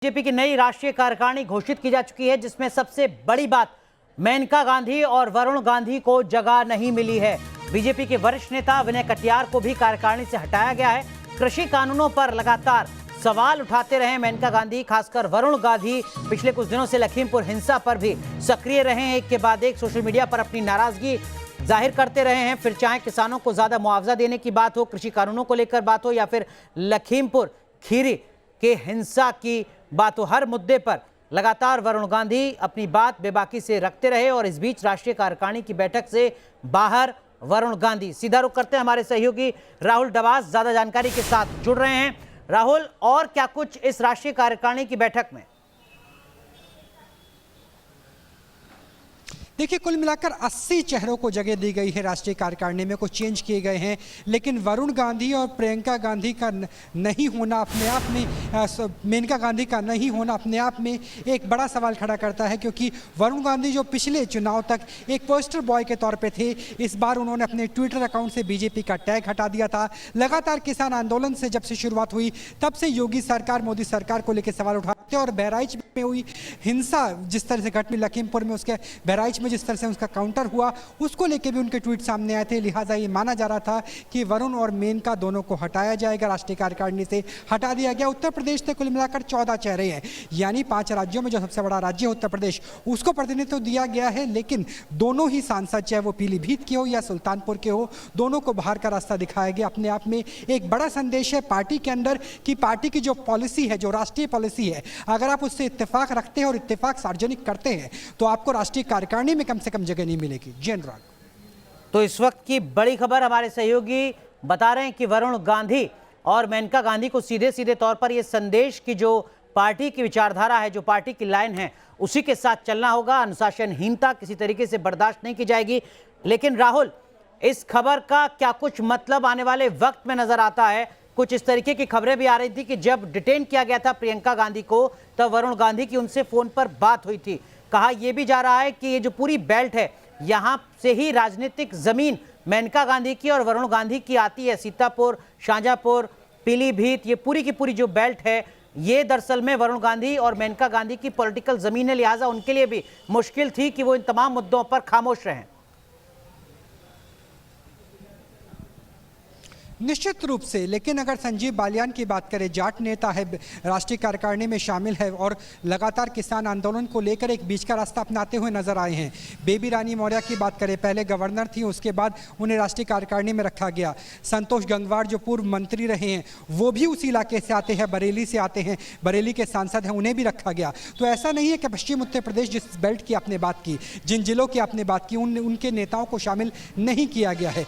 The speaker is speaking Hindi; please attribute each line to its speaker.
Speaker 1: बीजेपी की नई राष्ट्रीय कार्यकारिणी घोषित की जा चुकी है, जिसमें सबसे बड़ी बात मेनका गांधी और वरुण गांधी को जगह नहीं मिली है। बीजेपी के वरिष्ठ नेता विनय कटियार को भी कार्यकारिणी से हटाया गया है। कृषि कानूनों पर लगातार सवाल उठाते रहे मेनका गांधी, खासकर वरुण गांधी पिछले कुछ दिनों से लखीमपुर हिंसा पर भी सक्रिय रहे हैं। एक के बाद एक सोशल मीडिया पर अपनी नाराजगी जाहिर करते रहे हैं। फिर चाहे किसानों को ज्यादा मुआवजा देने की बात हो, कृषि कानूनों को लेकर बात हो, या फिर लखीमपुर खीरी के हिंसा की बात हो, हर मुद्दे पर लगातार वरुण गांधी अपनी बात बेबाकी से रखते रहे। और इस बीच राष्ट्रीय कार्यकारिणी की बैठक से बाहर वरुण गांधी। सीधा रुख करते हैं, हमारे सहयोगी राहुल डवास ज्यादा जानकारी के साथ जुड़ रहे हैं। राहुल, और क्या कुछ इस राष्ट्रीय कार्यकारिणी की बैठक में?
Speaker 2: देखिए, कुल मिलाकर 80 चेहरों को जगह दी गई है राष्ट्रीय कार्यकारिणी में, कुछ चेंज किए गए हैं। लेकिन वरुण गांधी और प्रियंका गांधी का नहीं होना अपने आप में, मेनका गांधी का नहीं होना अपने आप में एक बड़ा सवाल खड़ा करता है, क्योंकि वरुण गांधी जो पिछले चुनाव तक एक पोस्टर बॉय के तौर पे थे, इस बार उन्होंने अपने ट्विटर अकाउंट से बीजेपी का टैग हटा दिया था। लगातार किसान आंदोलन से जब से शुरुआत हुई, तब से योगी सरकार, मोदी सरकार को लेकर सवाल उठाते और बहराइच में हुई हिंसा जिस तरह से घटनी, लखीमपुर में उसके बहराइच में जिस तरह से उसका काउंटर हुआ, उसको लेके भी उनके ट्वीट सामने आए थे। लिहाजा ये माना जा रहा था कि वरुण और मेनका दोनों को हटाया जाएगा, राष्ट्रीय कार्यकारिणी से हटा दिया गया। उत्तर प्रदेश से कुल मिलाकर 14 चेहरे हैं, यानी 5 राज्यों में जो सबसे बड़ा राज्य है उत्तर प्रदेश, उसको प्रतिनिधित्व दिया गया है। लेकिन दोनों ही सांसद, चाहे वो पीलीभीत के हो या सुल्तानपुर के हो, दोनों को बाहर का रास्ता दिखाया गया। अपने आप में एक बड़ा संदेश है पार्टी के अंदर कि पार्टी की जो पॉलिसी है, जो राष्ट्रीय पॉलिसी है, अगर आप उससे इत्तेफाक रखते हैं और इत्तेफाक सार्वजनिक करते हैं, तो आपको राष्ट्रीय कार्यकारिणी में कम से कम जगह नहीं मिलेगी। जी अनुराग।
Speaker 1: तो इस वक्त की बड़ी खबर हमारे सहयोगी बता रहे हैं कि वरुण गांधी और मेनका गांधी को सीधे सीधे तौर पर यह संदेश की जो पार्टी की विचारधारा है, जो पार्टी की लाइन है, उसी के साथ चलना होगा। अनुशासनहीनता किसी तरीके से बर्दाश्त नहीं की जाएगी। लेकिन राहुल, इस खबर का क्या कुछ मतलब आने वाले वक्त में नजर आता है? कुछ इस तरीके की खबरें भी आ रही थी कि जब डिटेन किया गया था प्रियंका गांधी को, तब वरुण गांधी की उनसे फोन पर बात हुई थी। कहा यह भी जा रहा है कि ये जो पूरी बेल्ट है, यहां से ही राजनीतिक जमीन मेनका गांधी की और वरुण गांधी की आती है। सीतापुर, शाहजहांपुर, पीलीभीत, ये पूरी की पूरी जो बेल्ट है, ये दरअसल में वरुण गांधी और मेनका गांधी की पॉलिटिकल जमीन है। लिहाजा उनके लिए भी मुश्किल थी कि वो इन तमाम मुद्दों पर खामोश रहें।
Speaker 2: निश्चित रूप से। लेकिन अगर संजीव बालियान की बात करें, जाट नेता है, राष्ट्रीय कार्यकारिणी में शामिल है और लगातार किसान आंदोलन को लेकर एक बीच का रास्ता अपनाते हुए नजर आए हैं। बेबी रानी मौर्य की बात करें, पहले गवर्नर थी, उसके बाद उन्हें राष्ट्रीय कार्यकारिणी में रखा गया। संतोष गंगवार जो पूर्व मंत्री रहे हैं, वो भी उसी इलाके से आते हैं, बरेली से आते हैं, बरेली के सांसद हैं, उन्हें भी रखा गया। तो ऐसा नहीं है कि पश्चिम उत्तर प्रदेश, जिस बेल्ट की आपने बात की, जिन जिलों की आपने बात की, उनके नेताओं को शामिल नहीं किया गया है।